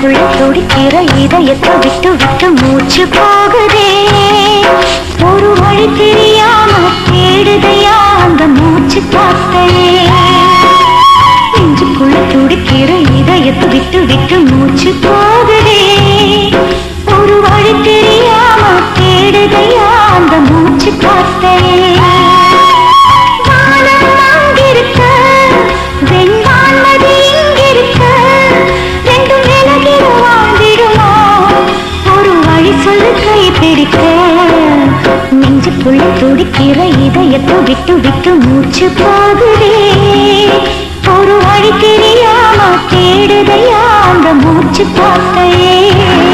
நெஞ்சுக்குள்ள துடிக்கிற இதயத்தை விட்டு விட்டு மூச்சு போகுதே. ஒரு வழி தெரியாம தேடுதையா அந்த மூச்சு காத்தையே. நெஞ்சுக்குள்ள துடிக்கிற இதயத்தை விட்டு விட்டு மூச்சு போகுதே. ஒரு வழி தெரியாம தேடுதையா அந்த மூச்சு காத்தையே. நெஞ்சுக்குள்ள துடிக்கிற இதயத்தை விட்டு விட்டு மூச்சு போகுதே. ஒரு வழி தெரியாம தேடுதையா அந்த மூச்சு காத்தையே.